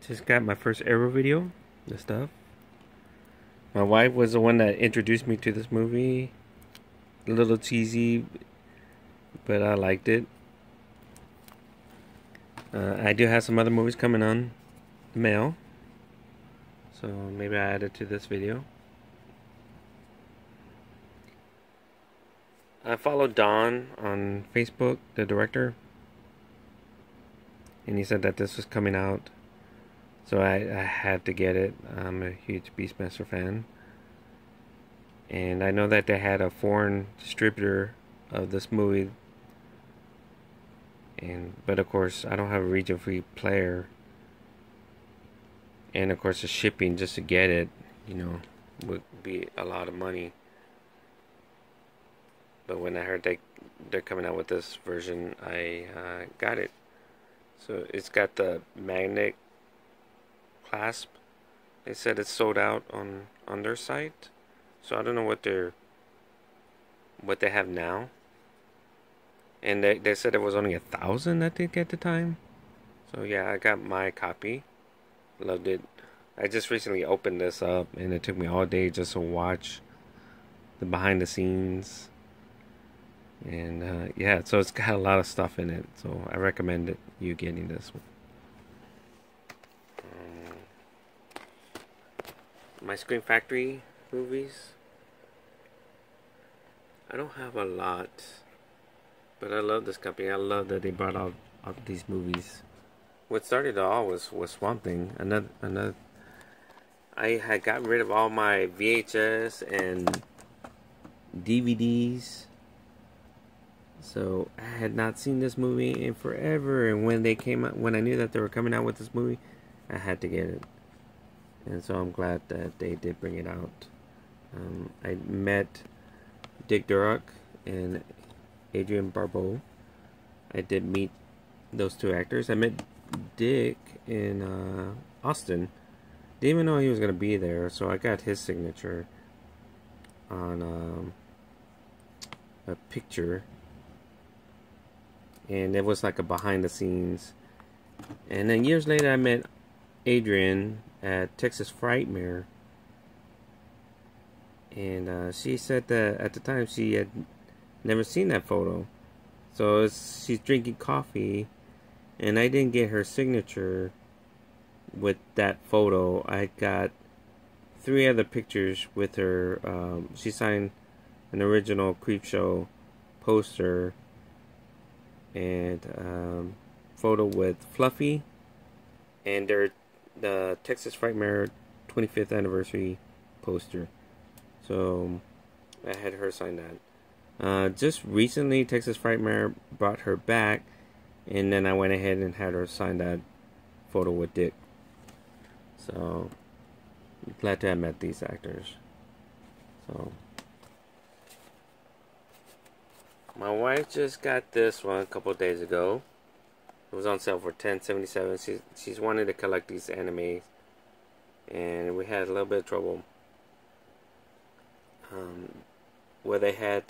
I just got my first Arrow video, the stuff. My wife was the one that introduced me to this movie. A little cheesy, but I liked it. I do have some other movies coming on the mail, so maybe I add it to this video. I followed Don on Facebook, the director, and he said that this was coming out, so I had to get it. I'm a huge Beastmaster fan, and I know that they had a foreign distributor of this movie, but of course I don't have a region-free player, and of course the shipping just to get it, would be a lot of money. But when I heard they're coming out with this version, I got it. So it's got the magnet clasp. They said it's sold out on their site. So I don't know what they have now. And they said it was only 1,000, I think, at the time. So yeah, I got my copy. Loved it. I just recently opened this up, and it took me all day just to watch the behind the scenes. And yeah, so it's got a lot of stuff in it, so I recommend you getting this one. My Scream Factory movies, I don't have a lot, but I love this company. I love that they brought out these movies. What started it all was Swamp Thing. Another. I had gotten rid of all my VHS and DVDs. So I had not seen this movie in forever, and when they came out, when I knew that they were coming out with this movie, I had to get it. And so I'm glad that they did bring it out. I met Dick Durock and Adrienne Barbeau. I did meet those two actors. I met Dick in Austin. Didn't even know he was gonna be there, so I got his signature on a picture. And it was like a behind the scenes. And then years later I met Adrienne at Texas Frightmare. And she said that at the time she had never seen that photo. So she's drinking coffee, and I didn't get her signature with that photo. I got 3 other pictures with her. She signed an original Creepshow poster, and photo with Fluffy, and the Texas Frightmare 25th anniversary poster. So I had her sign that. Just recently, Texas Frightmare brought her back, and then I went ahead and had her sign that photo with Dick. So I'm glad to have met these actors. So my wife just got this one a couple of days ago. It was on sale for $10.77. She's wanted to collect these animes, and we had a little bit of trouble. Where they had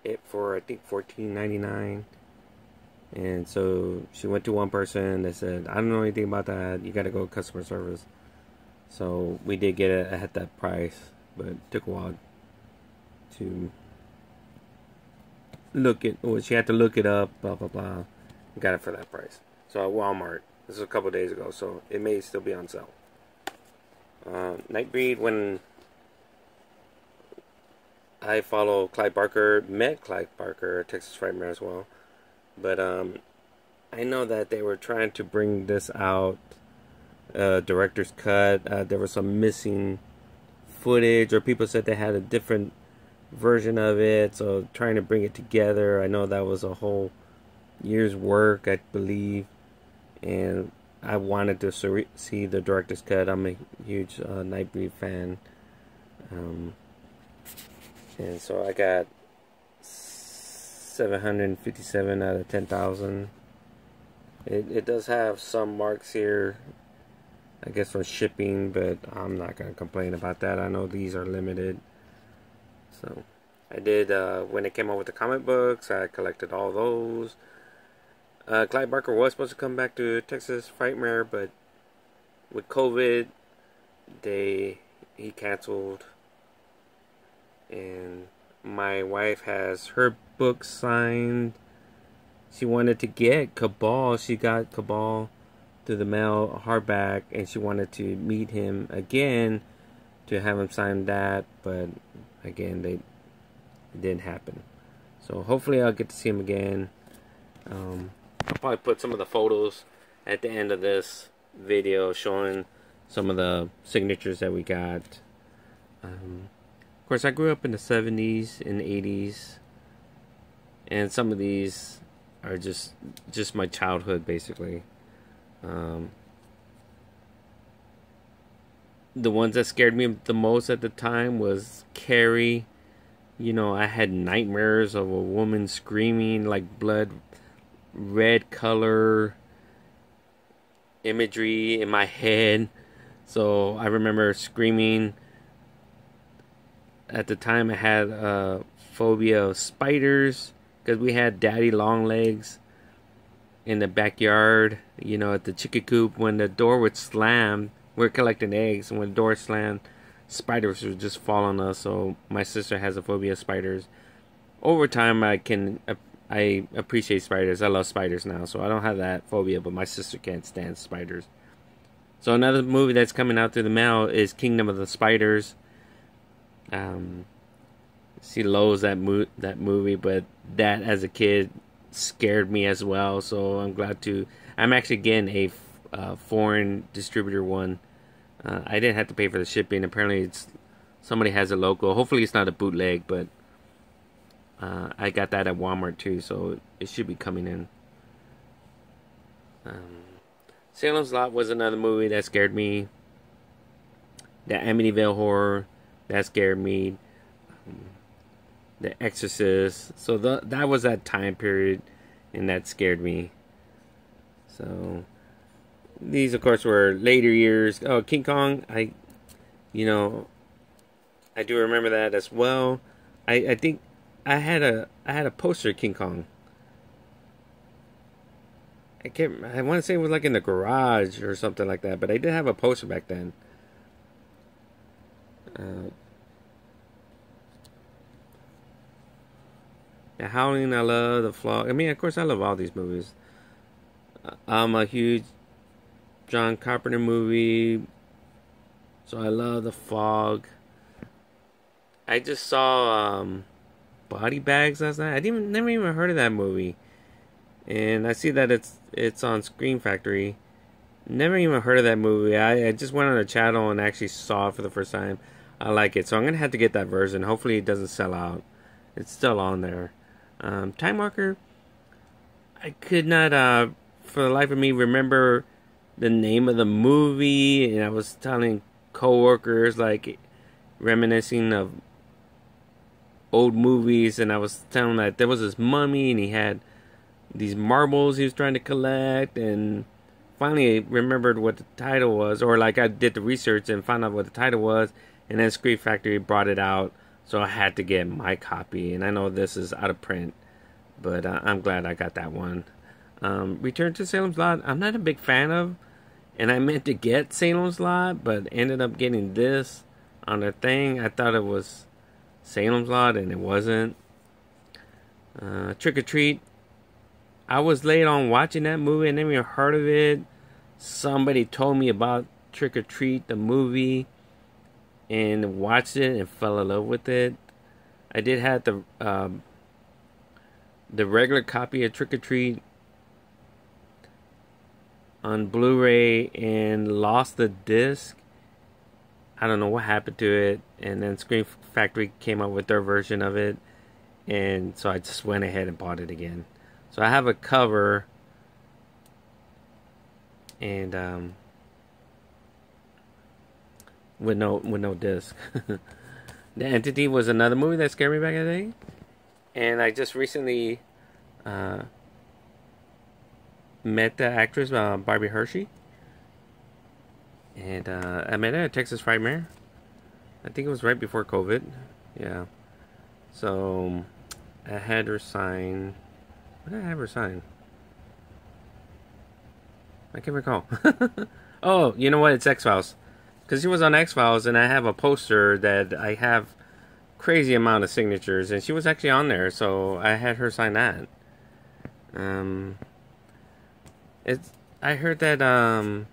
it for, I think, $14.99, and so she went to one person. They said, "I don't know anything about that. You got to go to customer service." So we did get it at that price, but it took a while to she had to look it up, blah blah blah. Got it for that price. So at Walmart. This was a couple days ago, so it may still be on sale. Nightbreed, when I follow Clyde Barker, met Clyde Barker, Texas Frightmare as well. But I know that they were trying to bring this out, director's cut. There was some missing footage, or people said they had a different version of it, so trying to bring it together. I know that was a whole year's work, I believe, and I wanted to see the director's cut. I'm a huge Nightbreed fan, and so I got 757 out of 10,000. It does have some marks here, I guess, for shipping, but I'm not going to complain about that. I know these are limited. So I did, when it came out with the comic books, I collected all those. Clyde Barker was supposed to come back to Texas Frightmare, but with COVID, he canceled, and my wife has her book signed. She wanted to get Cabal. She got Cabal through the mail, hardback, and she wanted to meet him again to have him sign that, but again, it didn't happen. So hopefully I'll get to see him again. I'll probably put some of the photos at the end of this video showing some of the signatures that we got. Of course, I grew up in the 70s and 80s, and some of these are just my childhood, basically. The ones that scared me the most at the time was Carrie. You know, I had nightmares of a woman screaming, like blood red color imagery in my head. So I remember screaming. At the time, I had a phobia of spiders because we had daddy long legs in the backyard, you know, at the chicken coop. When the door would slam, we're collecting eggs, and when the door slammed, spiders would just fall on us. So my sister has a phobia of spiders. Over time, I appreciate spiders. I love spiders now, so I don't have that phobia, but my sister can't stand spiders. So another movie that's coming out through the mail is Kingdom of the Spiders. She loathes that movie, but that as a kid scared me as well. So I'm actually getting a foreign distributor one. I didn't have to pay for the shipping. Apparently, somebody has a local. Hopefully, it's not a bootleg, but I got that at Walmart too, so it should be coming in. Salem's Lot was another movie that scared me. The Amityville Horror, that scared me. The Exorcist. So that was that time period, and that scared me. So these, of course, were later years. Oh, King Kong. I do remember that as well. I think I had a poster of King Kong. I want to say it was like in the garage or something like that, but I did have a poster back then. The Howling, I love. The Fog. I mean, of course, I love all these movies. I'm a huge John Carpenter movie, so I love The Fog. I just saw Body Bags last night. Never even heard of that movie, and I see that it's on Scream Factory. Never even heard of that movie. I just went on a channel and actually saw it for the first time. I like it, so I'm gonna have to get that version. Hopefully, it doesn't sell out. It's still on there. Time Walker. I could not, for the life of me, remember the name of the movie, and I was telling coworkers, like, reminiscing of old movies, and I was telling them that there was this mummy, and he had these marbles he was trying to collect, and finally remembered what the title was, or like I did the research and found out what the title was, and then Scream Factory brought it out, so I had to get my copy, and I know this is out of print, but I'm glad I got that one. Return to Salem's Lot, I'm not a big fan of, and I meant to get Salem's Lot, but ended up getting this on the thing. I thought it was Salem's Lot, and it wasn't. Trick or Treat, I was late on watching that movie. I never even heard of it. Somebody told me about Trick or Treat, the movie, and watched it and fell in love with it. I did have the regular copy of Trick or Treat on Blu-ray and lost the disc. I don't know what happened to it, and then Scream Factory came out with their version of it, and so I just went ahead and bought it again. So I have a cover, and with no disc. The Entity was another movie that scared me back in the day, and I just recently met the actress Barbie Hershey, and I met her at Texas Frightmare. I think it was right before COVID. Yeah. So I had her sign. What did I have her sign? I can't recall. Oh, you know what? It's X-Files. Because she was on X-Files, and I have a poster that I have crazy amount of signatures, and she was actually on there, so I had her sign that. Um, it's I heard that I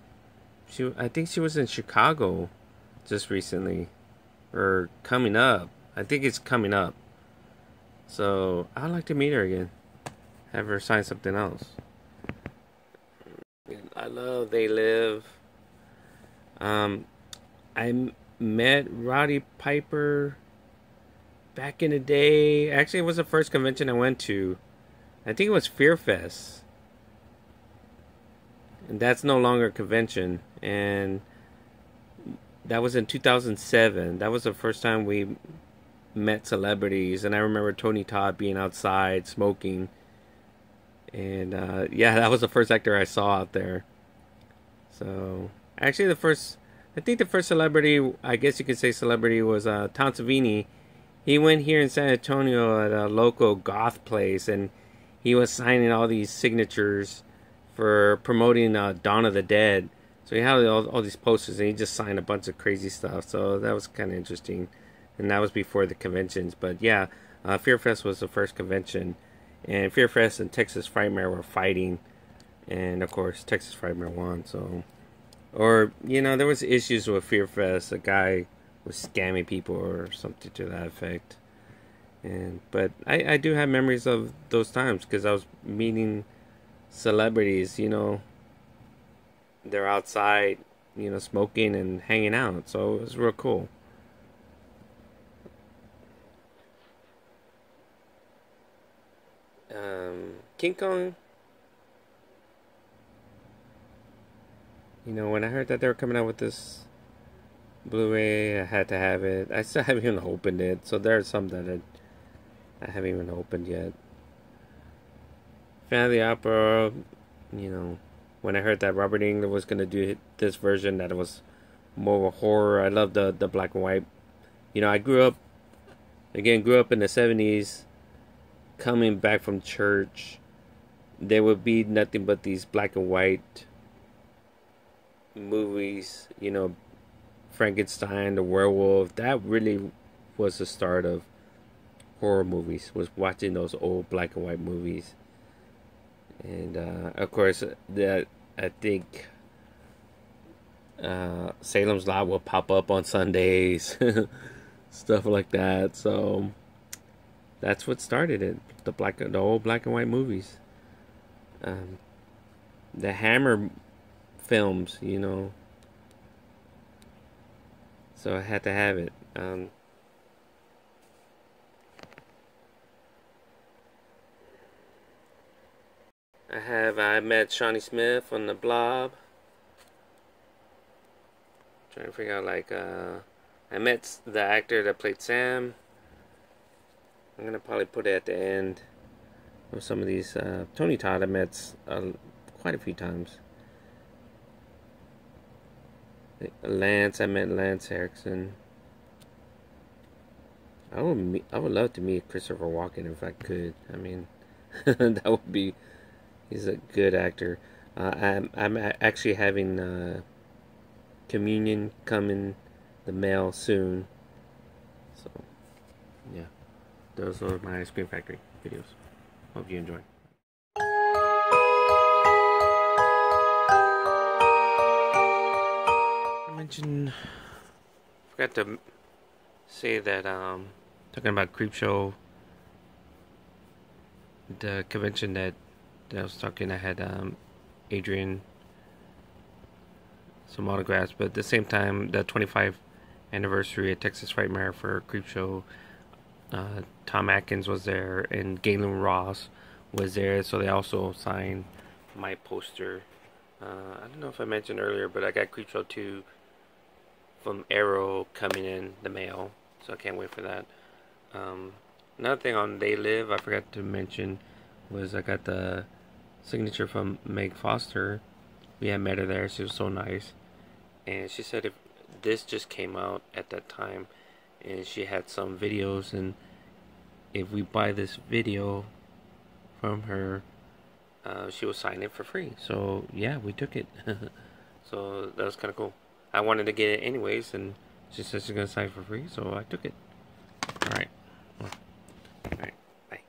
think she was in Chicago just recently, or coming up. I think it's coming up. So I'd like to meet her again. Have her sign something else. I love They Live. Um, met Roddy Piper back in the day. Actually, it was the first convention I went to. I think it was Fear Fest. And that's no longer a convention. And that was in 2007. That was the first time we met celebrities. And I remember Tony Todd being outside smoking. And yeah, that was the first actor I saw out there. So actually, I think the first celebrity, I guess you could say celebrity, was Tom Savini. He went here in San Antonio at a local goth place, and he was signing all these signatures for promoting Dawn of the Dead. So he had all these posters, and he just signed a bunch of crazy stuff. So that was kind of interesting, and that was before the conventions. But yeah, Fear Fest was the first convention, and Fear Fest and Texas Frightmare were fighting, and of course Texas Frightmare won. So, or there was issues with Fear Fest. A guy was scamming people or something to that effect. But I do have memories of those times because I was meeting celebrities. They're outside, smoking and hanging out. So it was real cool. King Kong. When I heard that they were coming out with this Blu-ray, I had to have it. I still haven't even opened it, so there are some that I haven't even opened yet. Fan of the Opera, when I heard that Robert England was gonna do this version, that it was more of a horror. I love the black and white. I grew up in the 70s, coming back from church. There would be nothing but these black and white movies, Frankenstein, the werewolf. That really was the start of horror movies, was watching those old black and white movies. And of course, I think Salem's Lot will pop up on Sundays, stuff like that. So that's what started it. The old black and white movies. The Hammer films, so I had to have it. I met Shawnee Smith on the Blob. Trying to figure out, I met the actor that played Sam. I'm gonna probably put it at the end of some of these. Tony Todd I met quite a few times. I met Lance Erickson. I would love to meet Christopher Walken if I could. I mean, that would be. He's a good actor. I'm actually having communion come in the mail soon. So, yeah, those are my Ice Cream Factory videos. Hope you enjoy. Forgot to say that talking about Creepshow, the convention that I was talking, I had Adrian some autographs, but at the same time, the 25th anniversary of Texas Frightmare for Creepshow, Tom Atkins was there and Galen Ross was there, so they also signed my poster. I don't know if I mentioned earlier, but I got Creepshow 2 from Arrow coming in the mail, so I can't wait for that. Another thing on They Live I forgot to mention was I got the signature from Meg Foster. We had met her there. She was so nice, and she said if this just came out at that time, and she had some videos, and if we buy this video from her, she will sign it for free. So yeah, we took it. So that was kind of cool. I wanted to get it anyways, and she said she's gonna sign it for free, so I took it. All right. All right. Bye.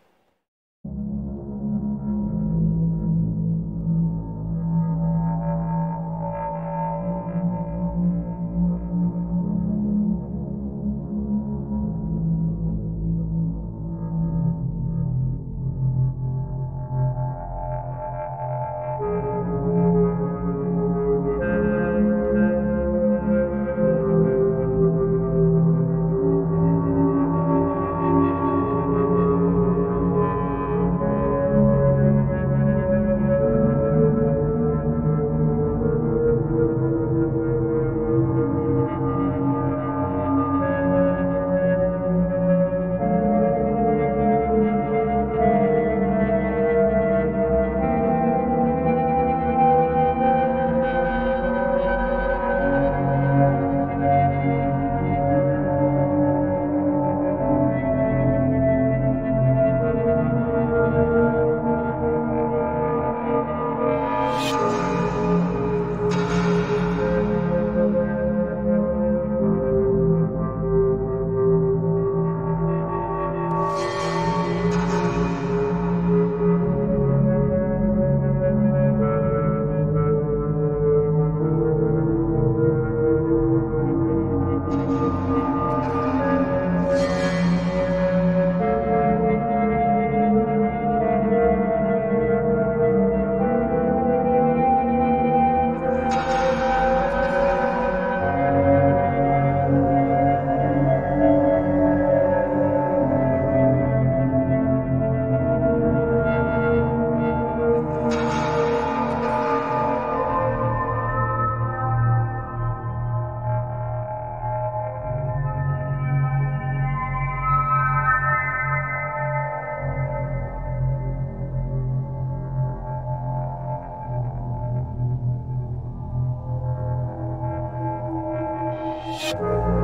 You